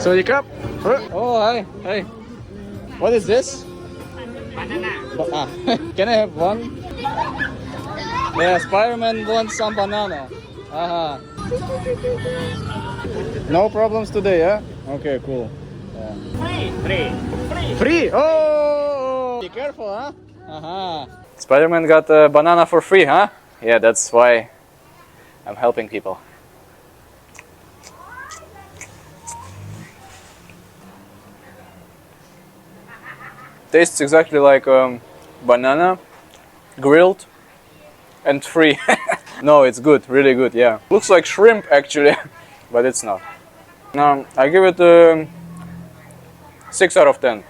Sawadee krap. Oh, hi. Hey. What is this? Banana. Can I have one? Yeah, SpiderMan wants some banana. Uh-huh. No problems today, yeah? Okay, cool. Yeah. Free! Oh! Be careful, huh? Uh-huh. SpiderMan got a banana for free, huh? Yeah, that's why I'm helping people. Tastes exactly like banana, grilled and free. No, it's good, really good, yeah. Looks like shrimp actually, but it's not. I give it 6 out of 10.